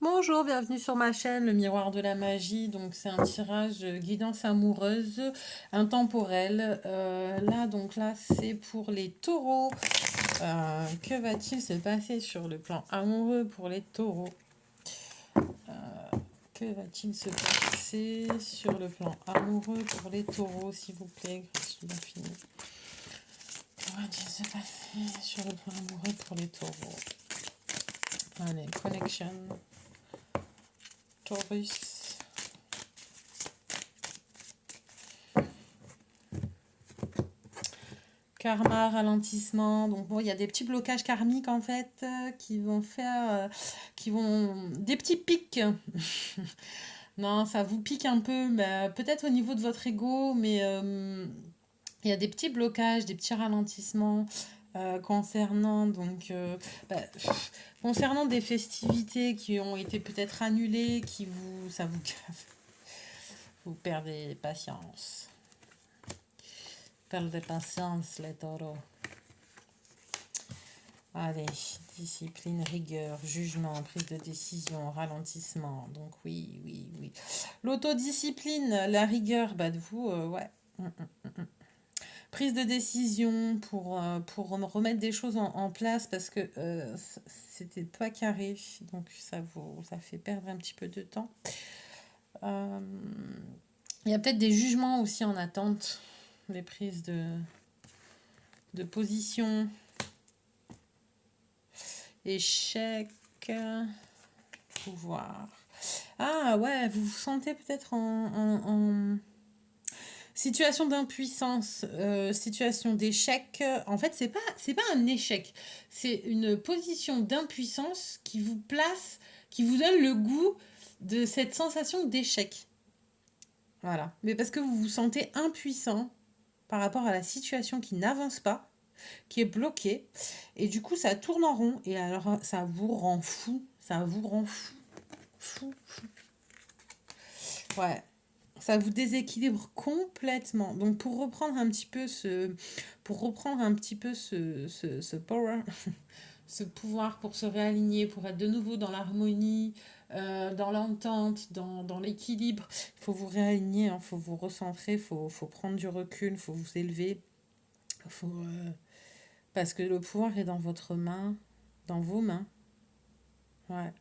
Bonjour, bienvenue sur ma chaîne, le miroir de la magie. Donc, c'est un tirage guidance amoureuse intemporelle. Là, c'est pour les taureaux. Que va-t-il se passer sur le plan amoureux pour les taureaux? Que va-t-il se passer sur le plan amoureux pour les taureaux, s'il vous plaît, grâce à l'infini? Que va-t-il se passer sur le plan amoureux pour les taureaux? Allez, connection. Taurus. Karma, ralentissement. Donc bon, il y a des petits blocages karmiques en fait qui vont faire, des petits pics. Non, ça vous pique un peu, bah, peut-être au niveau de votre ego, mais il y a des petits blocages, des petits ralentissements concernant concernant des festivités qui ont été peut-être annulées, ça vous vous perdez patience. Perdez patience les taureaux. Allez, discipline, rigueur, jugement, prise de décision, ralentissement. Donc oui, oui, oui. L'autodiscipline, la rigueur, bah de vous, ouais. Prise de décision pour remettre des choses en place parce que c'était pas carré. Donc ça fait perdre un petit peu de temps. Euh, Il y a peut-être des jugements aussi en attente, des prises de position, échec, pouvoir. Ah ouais, vous vous sentez peut-être en situation d'impuissance, situation d'échec. En fait, c'est pas un échec, c'est une position d'impuissance qui vous place, qui vous donne le goût de cette sensation d'échec. Voilà. Mais parce que vous vous sentez impuissant par rapport à la situation qui n'avance pas, qui est bloquée, et du coup ça tourne en rond, et alors ça vous rend fou, ça vous rend fou, fou. Ouais, ça vous déséquilibre complètement. Donc pour reprendre un petit peu ce power, ce pouvoir pour se réaligner, pour être de nouveau dans l'harmonie, dans l'entente, dans l'équilibre, il faut vous réaligner, il faut vous recentrer, faut prendre du recul, il faut vous élever, parce que le pouvoir est dans votre main, dans vos mains. Ouais.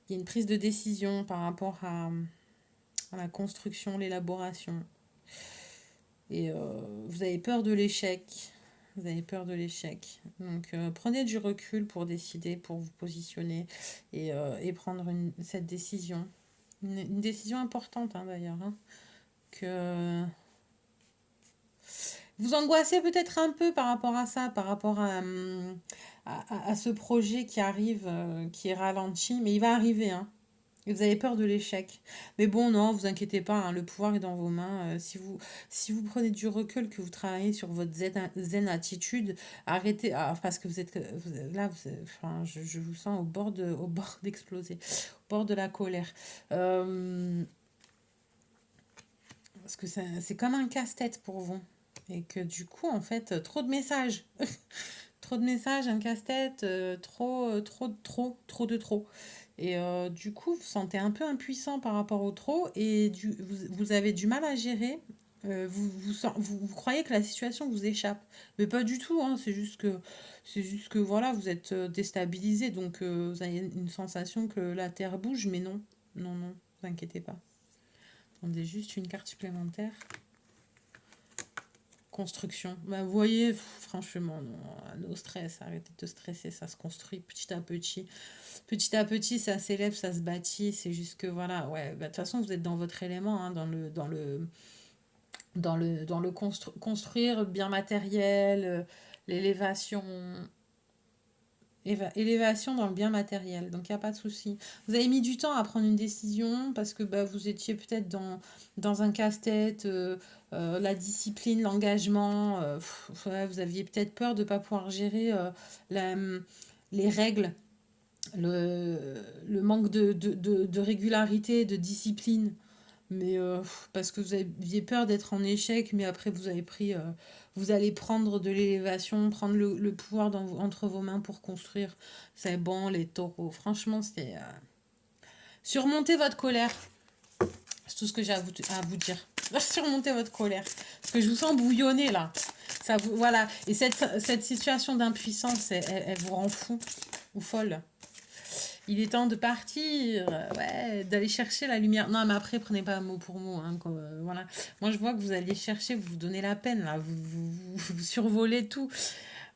Il y a une prise de décision par rapport à la construction, l'élaboration. Et vous avez peur de l'échec. Vous avez peur de l'échec. Donc prenez du recul pour décider, pour vous positionner et prendre cette décision. Une décision importante hein, d'ailleurs. Hein, que vous angoissez peut-être un peu par rapport à ça, par rapport à ce projet qui arrive, qui est ralenti, mais il va arriver. Hein. Et vous avez peur de l'échec. Mais bon, non, vous inquiétez pas, hein, le pouvoir est dans vos mains. Si vous prenez du recul, que vous travaillez sur votre zen attitude, arrêtez, parce que là, enfin, je vous sens au bord d'exploser, au bord de la colère. Euh, Parce que c'est comme un casse-tête pour vous. Et que du coup, en fait, trop de messages. Trop de messages, un casse-tête, trop de trop. Et du coup, vous vous sentez un peu impuissant par rapport au trop et vous avez du mal à gérer. Vous croyez que la situation vous échappe. Mais pas du tout, hein, c'est juste que voilà, vous êtes déstabilisé. Donc vous avez une sensation que la terre bouge, mais non. Non, non, vous inquiétez pas. Attendez juste une carte supplémentaire. Construction. Bah, vous voyez, franchement, non, no stress, arrêtez de stresser, ça se construit petit à petit. Petit à petit, ça s'élève, ça se bâtit. C'est juste que voilà, ouais, bah, de toute façon, vous êtes dans votre élément, hein, dans le construire, bien matériel, l'élévation, élévation dans le bien matériel. Donc, il n'y a pas de souci. Vous avez mis du temps à prendre une décision parce que bah, vous étiez peut-être dans un casse-tête, la discipline, l'engagement. Ouais, vous aviez peut-être peur de ne pas pouvoir gérer la, les règles, le, le manque de régularité, de discipline. Mais parce que vous aviez peur d'être en échec, mais après vous allez prendre de l'élévation, prendre le pouvoir entre vos mains pour construire. C'est bon, les taureaux. Franchement, c'est surmonter votre colère. C'est tout ce que j'ai à vous dire. Surmonter votre colère. Parce que je vous sens bouillonner là. Voilà. Et cette situation d'impuissance, elle vous rend fou ou folle. Il est temps de partir, ouais, d'aller chercher la lumière. Non, mais après, prenez pas mot pour mot. Hein, voilà. Moi, je vois que vous allez chercher, vous vous donnez la peine, là. Vous survolez tout.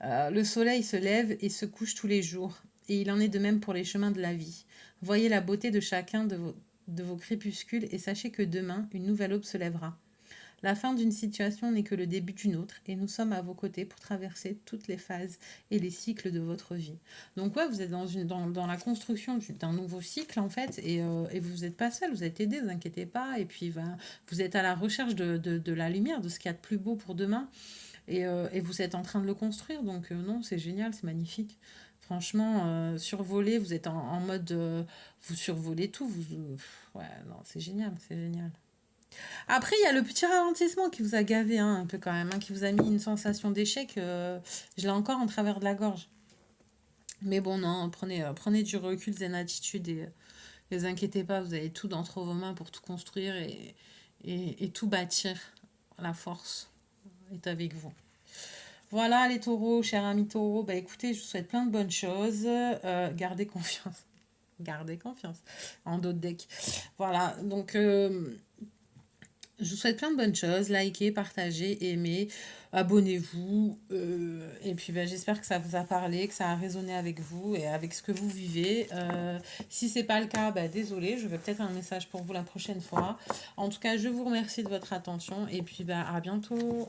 Le soleil se lève et se couche tous les jours. Et il en est de même pour les chemins de la vie. Voyez la beauté de chacun de vos crépuscules et sachez que demain, une nouvelle aube se lèvera. La fin d'une situation n'est que le début d'une autre et nous sommes à vos côtés pour traverser toutes les phases et les cycles de votre vie. Donc ouais, vous êtes dans la construction d'un nouveau cycle en fait et vous n'êtes pas seul, vous êtes aidé, ne vous inquiétez pas. Et puis vous êtes à la recherche de la lumière, de ce qu'il y a de plus beau pour demain et vous êtes en train de le construire. Donc non, c'est génial, c'est magnifique. Franchement, survoler, vous êtes en mode... vous survolez tout. Ouais, non, c'est génial, c'est génial. Après, il y a le petit ralentissement qui vous a gavé hein, un peu quand même, hein, qui vous a mis une sensation d'échec. Je l'ai encore en travers de la gorge. Mais bon, non, prenez du recul, zen attitude et ne vous inquiétez pas, vous avez tout d'entre vos mains pour tout construire et tout bâtir. La force est avec vous. Voilà les taureaux, chers amis taureaux, bah écoutez, je vous souhaite plein de bonnes choses. Gardez confiance. Gardez confiance en d'autres decks. Voilà, donc je vous souhaite plein de bonnes choses. Likez, partagez, aimez, abonnez-vous. Et puis ben, j'espère que ça vous a parlé, que ça a résonné avec vous et avec ce que vous vivez. Si ce n'est pas le cas, ben, désolé, je vais peut-être un message pour vous la prochaine fois. En tout cas, je vous remercie de votre attention et puis ben, à bientôt.